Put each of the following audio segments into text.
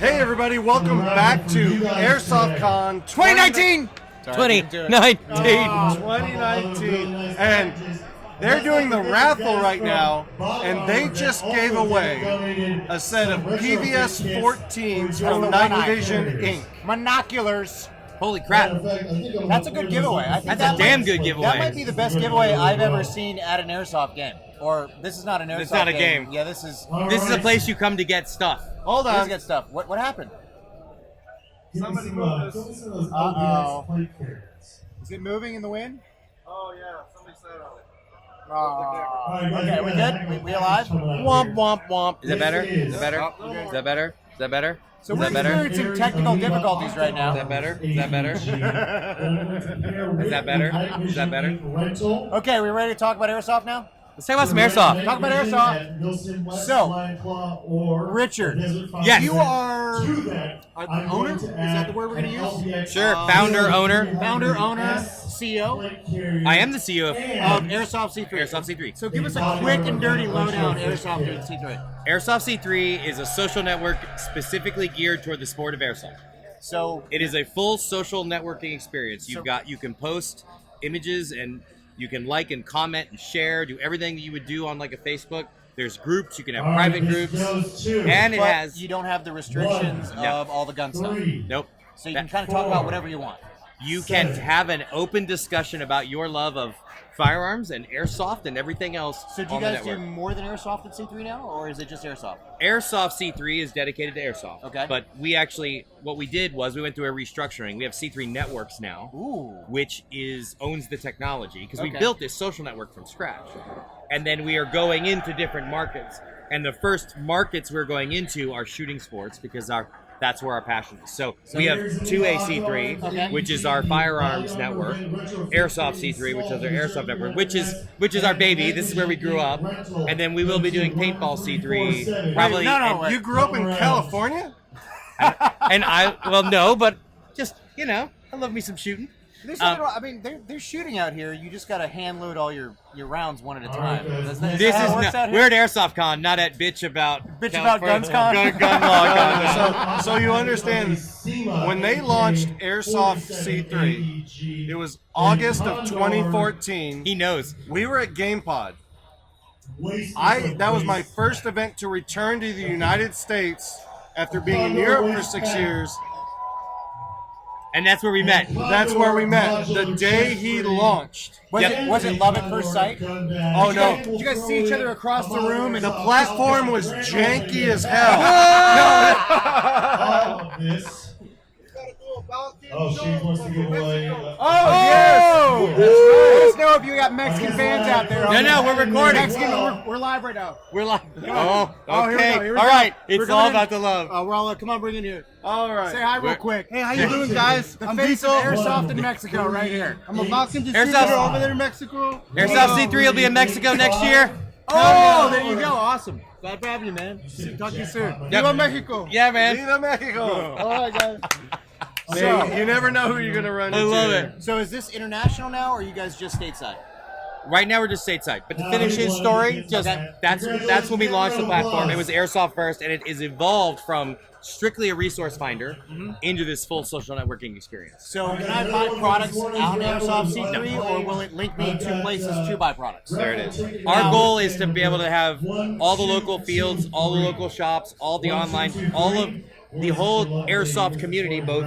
Hey everybody, welcome back to AirsoftCon 2019! 2019. And they're doing the raffle right now, and they just gave away a set of PVS 14s from Night Vision Inc. Monoculars. Holy crap. That's a good giveaway. I think That's a damn good giveaway. That might be the best giveaway I've ever seen at an airsoft game. Or this is not an airsoft game. It's not a game. Yeah, this is a place you come to get stuff. Hold Let's on. get stuff. What happened? Somebody moved this. Uh-oh. Is it moving in the wind? Oh yeah, somebody sat on it. Okay, we good? We alive? Womp, womp, womp. Is that better? Is that better? Oh, Is that better? Is that better? So Is we're that better? experiencing technical difficulties right now. Is that better? Is that better? Is that better? Is that better? Okay, we ready to talk about airsoft now? Let's talk about some airsoft. Talk about airsoft. So, Richard, Yes. you are an owner? Is that the word we're going to use? Sure. Founder, owner. Founder, owner, CEO I am the CEO of of AirsoftC3. AirsoftC3. So give us a quick and dirty lowdown on AirsoftC3. AirsoftC3 is a social network specifically geared toward the sport of airsoft. So It is a full social networking experience. You can post images and you can like and comment and share, do everything that you would do on like a Facebook. There's groups, you can have private groups, and it but has you don't have the restrictions of all the gun stuff. nope. So you can kind of talk about whatever you want. You can have an open discussion about your love of firearms and airsoft and everything else. So do you on the guys do network. more than airsoft at C3 now, or is it just airsoft? AirsoftC3 is dedicated to airsoft. Okay. But what we did was we went through a restructuring. We have C3 Networks now, Ooh. which owns the technology because we Okay. built this social network from scratch. And then we are going into different markets. And the first markets we're going into are shooting sports because that's where our passion is. So we have 2AC3, Okay. which is our firearms network, AirsoftC3, which is our airsoft network, which is our baby. This is where we grew up. And then we will be doing Paintball C3 probably. No, You grew up in California? No, but just, I love me some shooting. There's they're shooting out here. You just got to hand load all your rounds one at a time. Is that how it works out here? We're at AirsoftCon, not at Bitch About Guns Con? Gun Law Con. So you understand, when they launched Airsoft C3, it was August of 2014. He knows. We were at GamePod. That was my first event to return to the United States after being in Europe for 6 years. And that's where we met. That's where we met. The day he launched. Was it love at first sight? Oh no. Did you guys see each other across the room? And The platform was janky as hell. Oh, she wants to give away. yes! Let us know if you got Mexican fans out there. No, we're recording. We're live right now. We're live. Oh, here we okay. go, here we All go. right. We're It's all coming about in. the love. We're all come on, bring in here. All right. Say hi real quick. Hey, how you doing, guys? The I'm face of Vito. airsoft in Mexico right here. I'm a Valken Airsoft- distributor over there in Mexico. AirsoftC3 will be in Mexico next year. Oh, there you go. Awesome. Glad to have you, man. Talk to you soon. Viva Mexico. Yeah, man. Viva Mexico. All right, guys. So, you never know who you're going to run I into. love it. So is this international now, or are you guys just stateside? Right now we're just stateside. But to finish his story, that's when we launched the platform. It was Airsoft first, and it is evolved from strictly a resource finder into this full social networking experience. So can I buy products on Airsoft C3, or will it link me to places to buy products? There it is. Our goal is to be able to have all the local fields, all the local shops, all the online, all of the whole airsoft community, both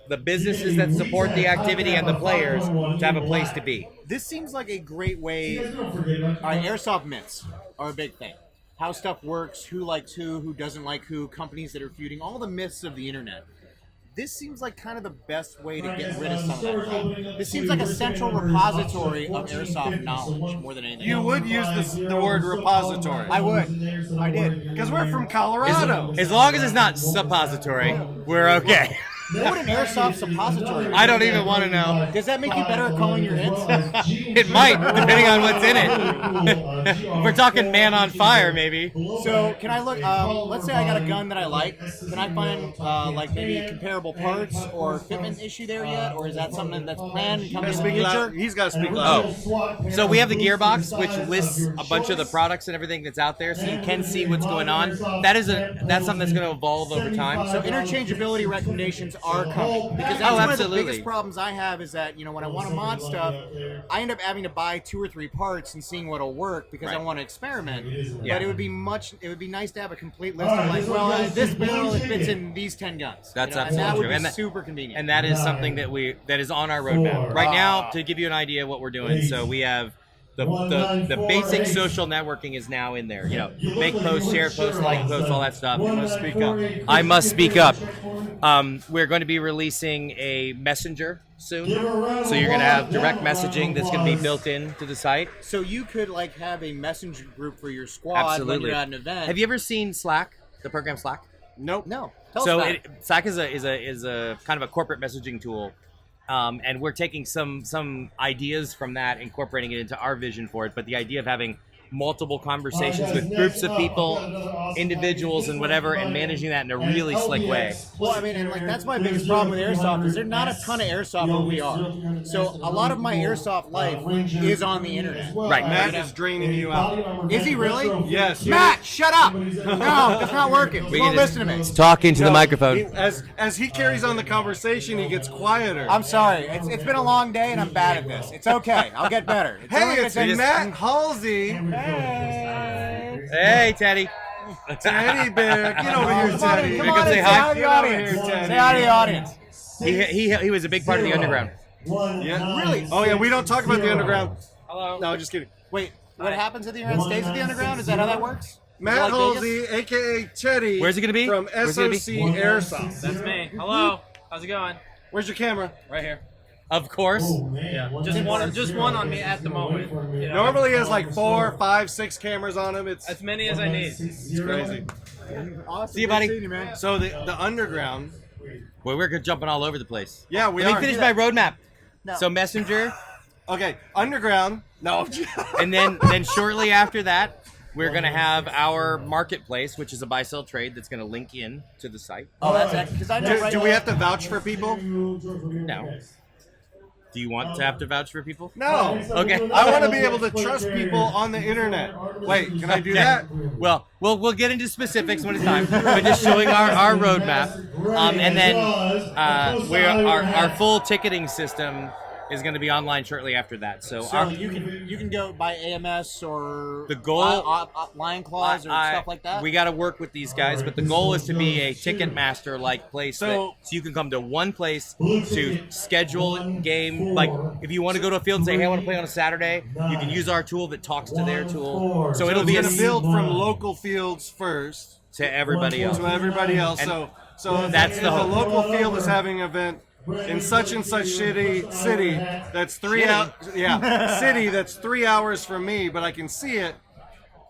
the businesses that support the activity and the players, to have a place to be. This seems like a great way. All right, airsoft myths are a big thing. How stuff works, who likes who doesn't like who, companies that are feuding, all the myths of the internet. This seems like kind of the best way to get rid of some of that crap. This seems like a central repository of airsoft knowledge more than anything You else. would use the word repository. I would. I did. Because we're from Colorado. As long as it's not suppository, we're okay. What would an airsoft suppository be? I don't even want to know. Does that make you better at calling your hits? It might, depending on what's in it. If we're talking man on fire, maybe. So can I look? Let's say I got a gun that I like. Can I find like maybe comparable parts or fitment issue there yet, or is that something that's planned coming in the future? He's got to speak loud. Oh, so we have the Gearbox, which lists a bunch of the products and everything that's out there, so you can see what's going on. That's something that's going to evolve over time. So interchangeability recommendations are coming because that's one of the biggest problems I have is that when I want to mod stuff, I end up having to buy 2 or 3 parts and seeing what'll work because I want to experiment. Yeah. But it would be nice to have a complete list of like, well, this barrel it fits in these 10 guns. That's and that absolutely would true. be super convenient. And that is something that is on our roadmap right now. To give you an idea of what we're doing, so we have the basic social networking is now in there. Make posts, share posts, like posts, all that stuff. I must speak up. We're going to be releasing a messenger soon, so you're going to have direct messaging that's going to be built into the site. So you could like have a messenger group for your squad Absolutely. when you're at an event. Have you ever seen Slack, the program Slack? Nope. No. Tell So us about it. Slack is a kind of a corporate messaging tool, and we're taking some ideas from that, incorporating it into our vision for it. But the idea of having multiple conversations with groups of people, individuals, and whatever, and managing that in a really slick way. Well, I mean, and like that's my biggest problem with airsoft is there's not a ton of airsoft where we are. So a lot of my airsoft life is on the internet. Right. Matt is draining you out. Is he really? Yes. Matt, shut up! No, that's not working. We Don't can listen to me. Talk into the microphone. As he carries on the conversation, he gets quieter. I'm sorry. It's been a long day and I'm bad at this. It's okay. I'll get better. It's only Hey, gonna it's take- Matt Halsey. Hey, Teddy. Teddy bear. Get over here, Come on in, Teddy. come You on can in, say say hi. hi to the Get over audience. here, Teddy. Say hi to the audience. He was a big part of the underground. Yeah. Really? Oh, yeah, we don't talk about the underground. Hello. No, just kidding. Wait, what happens at the underground stays at the underground? Is that how that works? Matt Is it like Vegas? Halsey, a.k.a. Teddy. Where's it gonna be? From Where's it gonna be? SOC Airsoft. That's me. Hello. How's it going? Where's your camera? Right here. Of course. Yeah. Just one on me at the moment. You know, Normally he has like 4, 5, 6 cameras on him. It's as many as I need. crazy. Awesome. See you, buddy. Good seeing you, man. So the underground. Well, we're jumping all over the place. Yeah, we Let are. me finish my roadmap. No. So Messenger, Okay, underground. No. and then shortly after that, we're gonna have our marketplace, which is a buy-sell trade that's gonna link in to the site. Oh, that's because I know right do we have to vouch for people? No. Do you want to have to vouch for people? No. Okay. I want to be able to trust people on the internet. Wait, can I do that? Well, we'll get into specifics when it's time. But just showing our roadmap, and then our full ticketing system is going to be online shortly after that. So, So you can go by AMS or The goal- line clause or stuff like that. We got to work with these guys, but the goal is to be a Ticketmaster-like place, So you can come to one place to schedule game. Like if you want to go to a field and say, "Hey, I want to play on a Saturday," you can use our tool that talks to their tool. So it'll be going a to build from local fields first to everybody else. to everybody else. And So if, that's if the a hope. local field is having an event in such and such city that's 3 hours. Yeah, city that's 3 hours from me, but I can see it,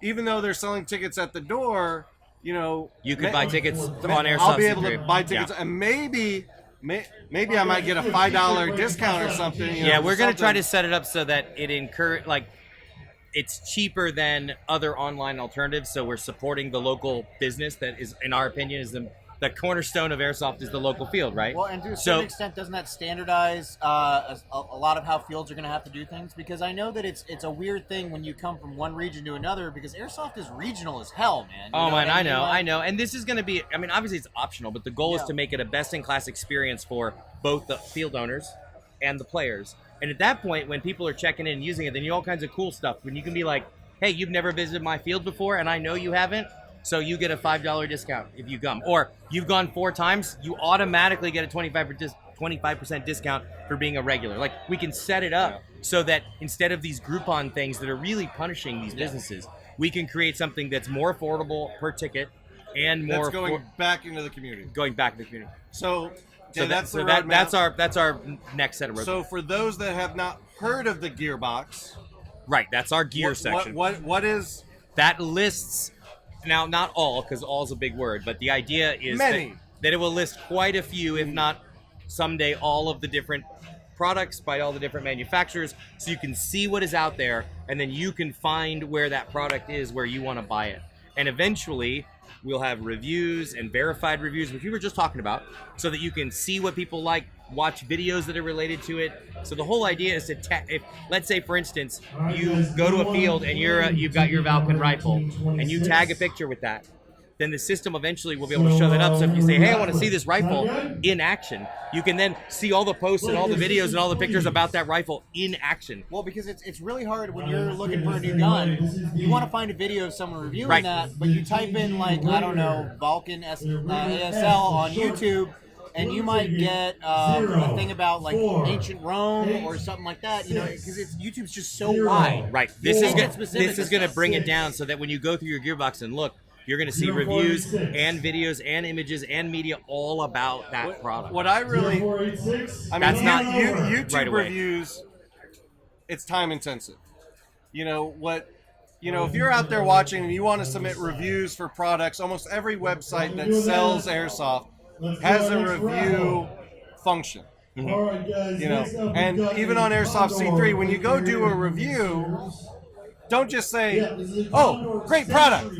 even though they're selling tickets at the door. You could buy tickets on AirsoftC3. I'll be able to buy tickets, and maybe I might get a $5 discount or something. Yeah, we're gonna try something. to set it up so that it it's cheaper than other online alternatives. So we're supporting the local business that is, in our opinion, is the cornerstone of airsoft is the local field, right? Well, and to a certain extent, doesn't that standardize a lot of how fields are going to have to do things? Because I know that it's a weird thing when you come from one region to another, because airsoft is regional as hell, man. You Oh know man, what I mean? know, Like, I know. And this is going to be, I mean, obviously it's optional, but the goal is Yeah. to make it a best-in-class experience for both the field owners and the players. And at that point, when people are checking in and using it, then you all kinds of cool stuff. When you can be like, hey, you've never visited my field before, and I know you haven't, so you get a $5 discount if you come. Or you've gone 4 times, you automatically get a 25% discount for being a regular. Like, we can set it up so that instead of these Groupon things that are really punishing these businesses, we can create something that's more affordable per ticket and more That's going back into the community. going back to the community. So So, that's the that's roadmap. that's our next set of roadmaps. So for those that have not heard of the Gearbox, Right, that's our gear section. What is That lists, now not all, because all is a big word, but the idea is Many. that it will list quite a few, if not someday all of the different products by all the different manufacturers, so you can see what is out there, and then you can find where that product is where you want to buy it. And eventually we'll have reviews and verified reviews, which we were just talking about, so that you can see what people like, watch videos that are related to it. So the whole idea is to if let's say, for instance, you go to a field and you've got your Valken rifle and you tag a picture with that, then the system eventually will be able to show that up. So if you say, hey, I want to see this rifle in action, you can then see all the posts and all the videos and all the pictures about that rifle in action. Well, because it's really hard when you're looking for a new gun. You want to find a video of someone reviewing that, but you type in, like, I don't know, Valken ASL on YouTube, and you might get a thing about, like, ancient Rome or something like that, you know, because YouTube's just so wide. Right. This is going to bring it down so that when you go through your gearbox and look, you're going to see reviews and videos and images and media all about that product. What I really, That's not YouTube right away. reviews. It's time intensive. You know if you're out there watching and you want to submit reviews for products, almost every website that sells airsoft has a review function. You know, and even on AirsoftC3, when you go do a review, don't just say, oh, great product.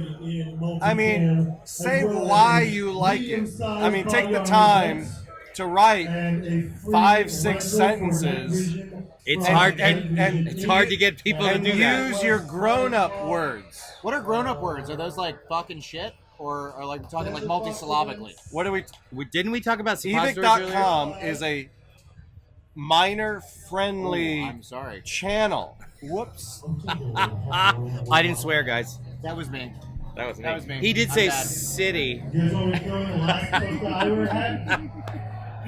I mean, say why you like it. I mean, take the time to write 5-6 sentences. It's hard, and it's hard to get people to do that. Use your grown-up words. What are grown-up words? Are those like fucking shit? Or like talking like multisyllabically? What do we... Didn't we talk about suppositories earlier? Evic.com is a minor-friendly I'm sorry. channel. Whoops. I didn't swear, guys. That was me. That was me. That was me. He did I'm say bad. city.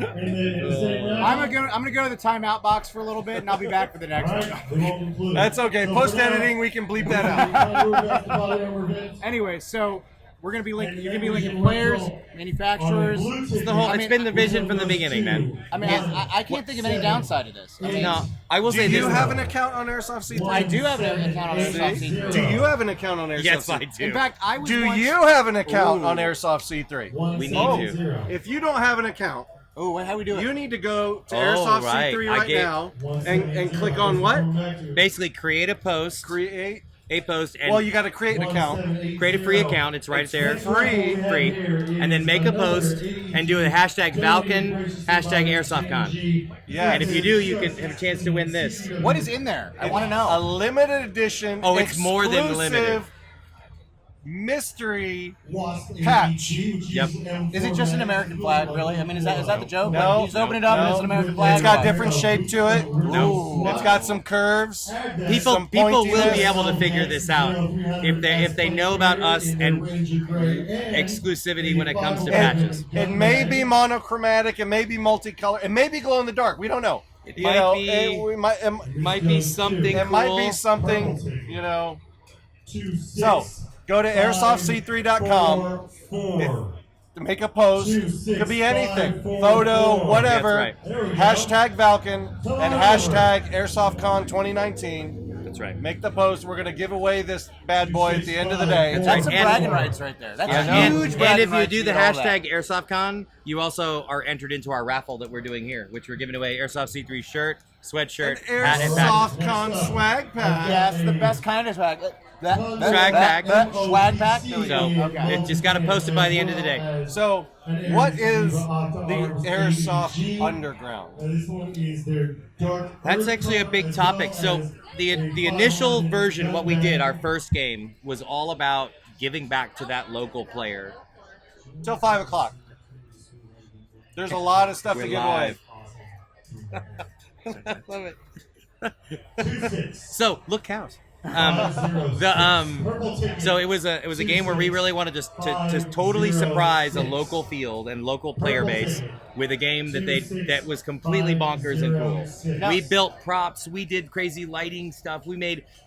I'm gonna go to the timeout box for a little bit, and I'll be back for the next one. That's okay. Post-editing, we can bleep that out. Anyway, so we're gonna be linking. You're gonna be linking players, manufacturers. It's been the vision from the beginning, man. I mean, I can't think of any downside to this. I mean, No, I will Do say you this. have an account on AirsoftC3? I do have an account on AirsoftC3. Do you have an account on AirsoftC3? Yes, I do. In fact, I was Do once- you have an account on AirsoftC3? We need to. If you don't have an account, Oh, how we do it? you need to go to Oh, AirsoftC3 right. right now and click on what? Basically, create a post, Create. and Well, you got to create an account. create a free account. It's right there. Free. And then make a post and do a hashtag Valken, hashtag AirsoftCon. Yes. And if you do, you can have a chance to win this. What is in there? I want to A know. limited edition. Oh, it's more than limited. exclusive mystery patch. Yep. Is it just an American flag? Really? I mean, is that the joke? No. You just open it up and it's an American flag. It's got different shape to it. No. It's got some curves. People some will be pointiness. able to figure this out if they know about us and exclusivity when it comes to patches. It may be monochromatic. It may be multicolor. It may be glow in the dark. We don't know. It You might know, be- it Might be something it cool. might be something, you know. So, go to AirsoftC3.com to make a post. Could be anything. Photo, whatever. That's Hashtag Valken and hashtag AirsoftCon 2019. That's right. Make the post. We're going to give away this bad boy at the end of the day. That's some And- bragging rights right there. That's Yeah, huge and bragging if you rights do to the get all that. hashtag AirsoftCon, you also are entered into our raffle that we're doing here, which we're giving away Airsoft C3 shirt, sweatshirt, hat, and patches. AirsoftCon swag pack. Yes, the best kind of swag. Swag pack. Swag pack. There we So go. Okay. it just got to post it by the end of the day. So, what is the Airsoft Underground? That's actually a big topic. So the initial version, what we did, our first game, was all about giving back to that local player. Till 5 o'clock. There's a lot of stuff We're to give away. live. Love it. So look out. So it was a game where we really wanted to totally surprise a local field and local player base with a game that was completely bonkers and cool. We built props, we did crazy lighting stuff.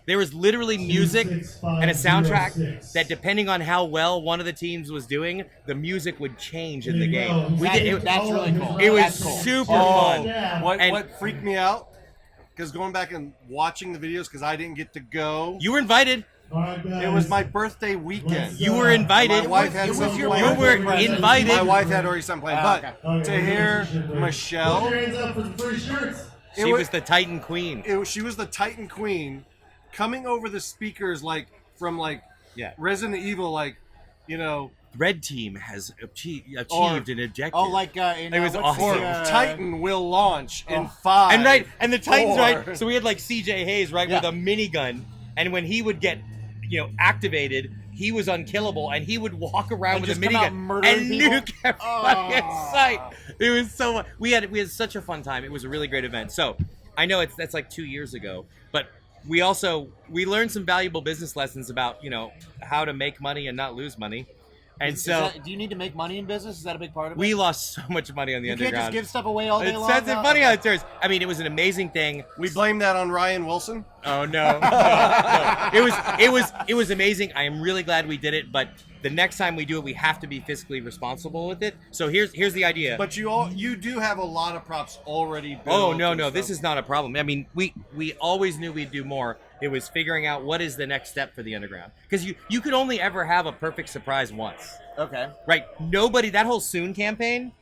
There was literally music and a soundtrack that, depending on how well one of the teams was doing, the music would change in the game. That's really cool. It was That's cool. super fun. What And- what freaked me out? Because going back and watching the videos, because I didn't get to go. You were invited. It was my birthday weekend. You were invited. My wife had some You plans. were invited. My wife had already some plans. But to hear Michelle, She was the Titan Queen. she was the Titan Queen coming over the speakers like from like Yeah. Resident Evil, like, you know, Red Team has achieved Or- an objective. Oh, like in It was what's awesome. the, Titan will launch in 5. and right, and the Titans, 4. right? So we had like CJ Hayes, right, with a minigun, and when he would get, activated, he was unkillable, and he would walk around And with a just come out minigun murdering and people? nuke everybody at sight. It was so much. We had such a fun time. It was a really great event. So I know that's like 2 years ago, but we learned some valuable business lessons about how to make money and not lose money. And do you need to make money in business? Is that a big part of it? we lost so much money on the You can't underground. just give stuff away all day It long. says it now? funny how it turns. I mean, it was an amazing thing. We blame that on Ryan Wilson. Oh no. No. It was amazing. I am really glad we did it, but the next time we do it, we have to be fiscally responsible with it. So here's the idea. But you do have a lot of props already built. Oh no, and this stuff. is not a problem. I mean, we always knew we'd do more. It was figuring out what is the next step for the underground, because you could only ever have a perfect surprise once. Okay. Right? That whole soon campaign,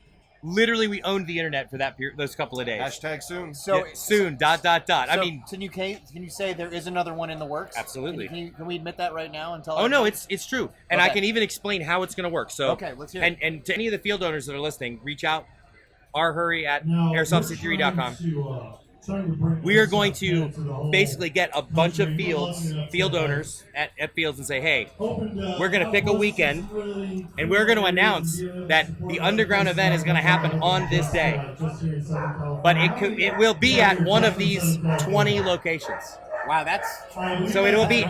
literally we owned the internet for those couple of days. Hashtag soon. So Yeah, soon. .. I mean, can you say there is another one in the works? Absolutely. Can we admit that right now and tell? oh no, everybody? it's true, and I Okay. can even explain how it's going to work. So Okay, let's hear it. And to any of the field owners that are listening, reach out. Hurrey at AirsoftC3.com. We are going to basically get a bunch of field owners at fields and say, hey, we're going to pick a weekend and we're going to announce that the underground event is going to happen on this day. But it will be at one of these 20 locations. Wow, that's So it will be.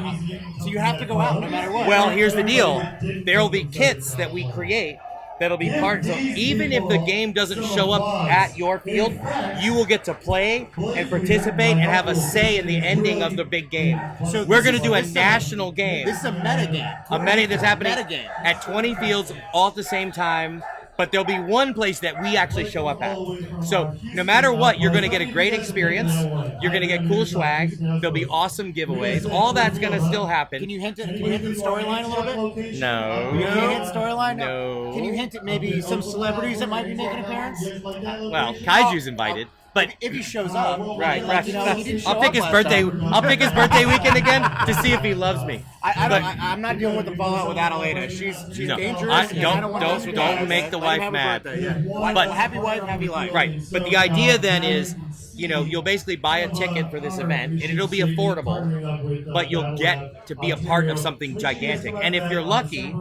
so you have to go out no matter what. Well, here's the deal. There will be kits that we create that'll be part. So even if the game doesn't show up at your field, you will get to play and participate and have a say in the ending of the big game. So we're going to do a national game. This is a meta game. A meta that's happening Metagame. at 20 fields all at the same time. But there'll be one place that we actually show up at. So no matter what, you're going to get a great experience. You're going to get cool swag. There'll be awesome giveaways. All that's going to still happen. Can you hint at the storyline a little bit? No. You can't hint storyline? No. Can you hint at maybe some celebrities that might be making an appearance? Well, Kaiju's invited. But If he shows up, right, like, he didn't show I'll pick up his last birthday. time. I'll pick his birthday weekend again to see if he loves me. I'm not dealing with the fallout with Adelaida. She's No, dangerous. and don't- I don't want don't- this to don't die. make the Let him wife have a mad. birthday, yeah. But- happy wife, happy life. Right. But the idea then is, you'll basically buy a ticket for this event, and it'll be affordable, but you'll get to be a part of something gigantic. And if you're lucky,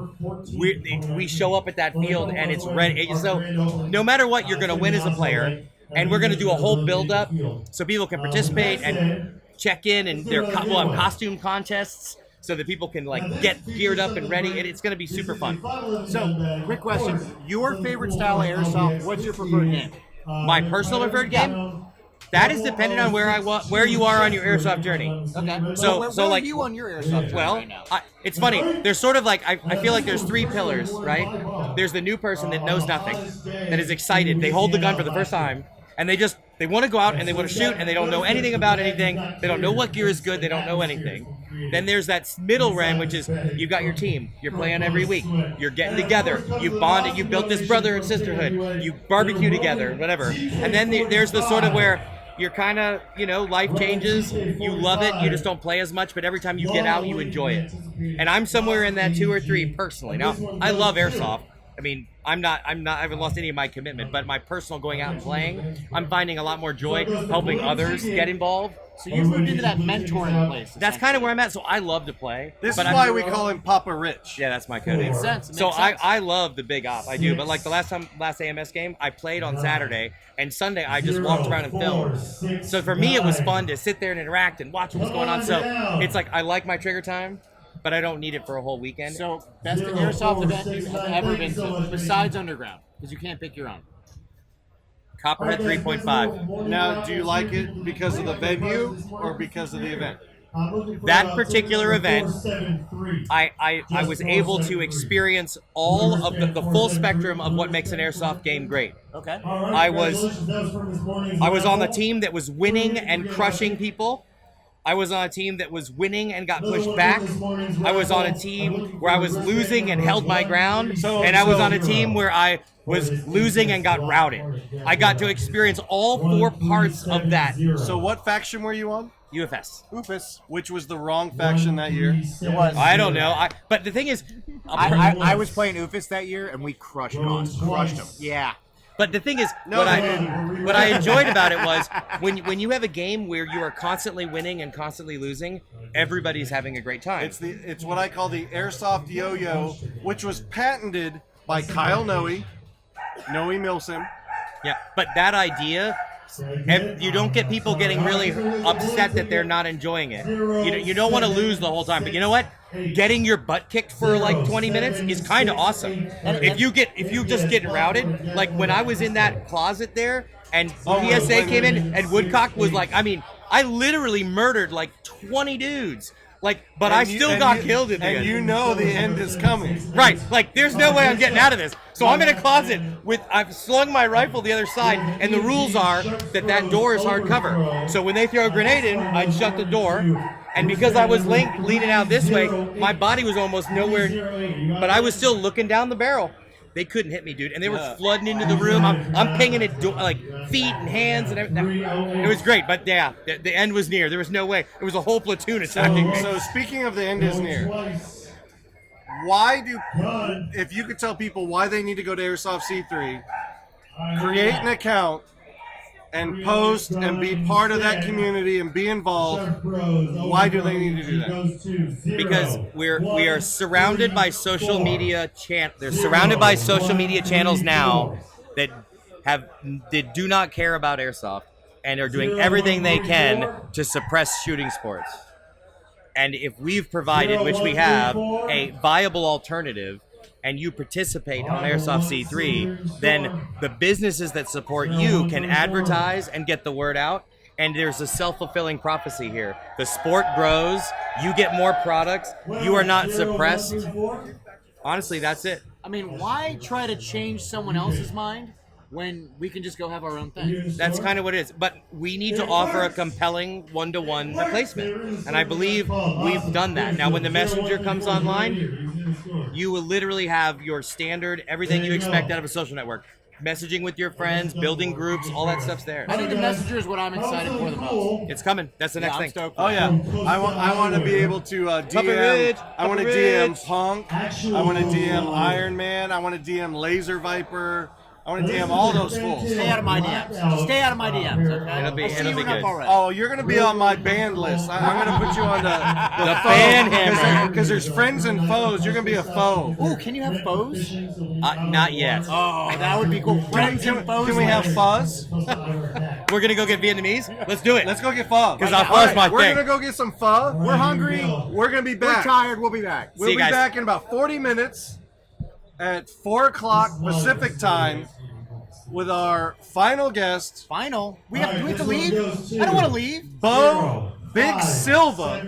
we show up at that field and it's ready. So no matter what, you're going to win as a player, and we're going to do a whole build-up so people can participate and check in, and we'll have costume contests so that people can get geared up and ready, and it's going to be super fun. So, quick question. Your favorite style of airsoft, what's your preferred game? My personal preferred game? That is dependent on where you are on your airsoft journey. Okay. So where like are you on your airsoft journey Well, right now? it's funny. There's sort of I feel like there's 3 pillars, right? There's the new person that knows nothing, that is excited. They hold the gun for the first time, and they want to go out and they want to shoot, and they don't know anything about anything. They don't know what gear is good. They don't know anything. Then there's that middle realm, which is you've got your team. You're playing every week. You're getting together. You've bonded. You built this brother and sisterhood. You barbecue together, whatever. And then there's the sort of where you're kind of, life changes. You love it. You just don't play as much, but every time you get out, you enjoy it. And I'm somewhere in that 2 or 3 personally. Now, I love airsoft. I mean, I haven't lost any of my commitment, but my personal going out and playing, I'm finding a lot more joy helping others get involved. So you moved into that mentoring place. That's kind of where I'm at. So I love to play. This but is why we call him Papa Rich. Yeah, that's my code name. Makes sense. It So makes sense. I love the big op. I do. But like the last AMS game, I played on Saturday, and Sunday I just walked around and filmed. So for me, it was fun to sit there and interact and watch what's going on. So it's like I like my trigger time, but I don't need it for a whole weekend. So, best airsoft event you've ever been to, besides Underground, because you can't pick your own. Copperhead 3.5. Now, do you like it because of the venue or because of the event? That particular event, I was able to experience all of the full spectrum of what makes an airsoft game great. Okay. I was on the team that was winning and crushing people. I was on a team that was winning and got pushed back. I was on a team where I was losing and held my ground. And I was on a team where I was losing and got routed. I got to experience all 4 parts of that. So what faction were you on? UFS. UFS, which was the wrong faction that year. It was. I don't know. But the thing is, I was playing UFS that year, and we crushed Goss. Crushed them. Yeah. But the thing is, No, what they I didn't. what I enjoyed about it was when you have a game where you are constantly winning and constantly losing, everybody's having a great time. It's what I call the airsoft yo-yo, which was patented by Kyle Noe Milsim. Yeah, but that idea, you don't get people getting really upset that they're not enjoying it. You don't want to lose the whole time, but you know what? Getting your butt kicked for like 20 minutes is kind of awesome. If you just get routed, like when I was in that closet there and PSA came in and Woodcock was like, I mean, I literally murdered like 20 dudes. Like, but I still got killed in the end. And you know the end is coming. Right, like there's no way I'm getting out of this. So I'm in a closet I've slung my rifle the other side, and the rules are that door is hard cover. So when they throw a grenade in, I'd shut the door, and because I was leaning out this way, my body was almost nowhere, but I was still looking down the barrel. They couldn't hit me, dude, and they were flooding into the room. I'm pinging it like feet and hands and everything. It was great, but yeah, the end was near. There was no way. It was a whole platoon attacking me. So speaking of the end is near, if you could tell people why they need to go to AirsoftC3, create an account, and post and be part of that community and be involved, why do they need to do that? Because we are surrounded by social media They're surrounded by social media channels now that do not care about airsoft and are doing everything they can to suppress shooting sports. And if we've provided, which we have, a viable alternative, and you participate on AirsoftC3, then the businesses that support you can advertise and get the word out. And there's a self-fulfilling prophecy here. The sport grows, you get more products, you are not suppressed. Honestly, that's it. I mean, why try to change someone else's mind when we can just go have our own thing? That's kind of what it is. But we need to offer a compelling one-to-one replacement. And I believe we've done that. Now, when the messenger comes online, you will literally have your standard, everything you expect out of a social network. Messaging with your friends, building groups, all that stuff's there. I think the messenger is what I'm excited for the most. It's coming. That's the next I'm thing. stoked. Oh yeah, I want to be able to DM. I want to DM Punk. I want to DM Iron Man. I want to DM Laser Viper. I want to DM all those fools. Stay out of my DMs. Stay out of my DMs, okay? It'll be I see you good. enough already. Oh, you're gonna be on my banned list. I'm gonna put you on the fan hammer. because there's friends and foes. You're gonna be a foe. Ooh, can you have foes? Not yet. Oh, that would be cool. Friends and foes. Can we have fuzz? We're going to go get Vietnamese? Let's do it. Let's go get pho. 'Cause our pho's my We're thing. gonna go get some pho. We're hungry. We're gonna be We're back. tired. We'll be back. We'll See be you guys. back in about 40 minutes at 4 o'clock Pacific time with our final guest, Final. Do we have to leave? I don't want to leave. Bo Big Silva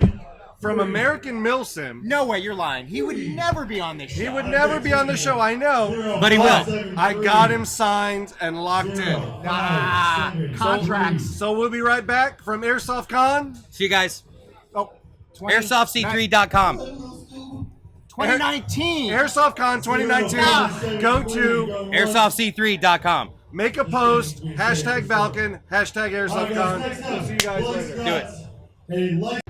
from American Milsim. No way, you're lying. He would never be on this show. He would never be on the show, I know. But he will. I got him signed and locked in. Contracts. So we'll be right back from AirsoftCon. See you guys. Oh, AirsoftC3.com. 2019. AirsoftCon 2019. Go to AirsoftC3.com. make a post, hashtag Valken, hashtag AirsoftCon. We'll see you guys later. Do it.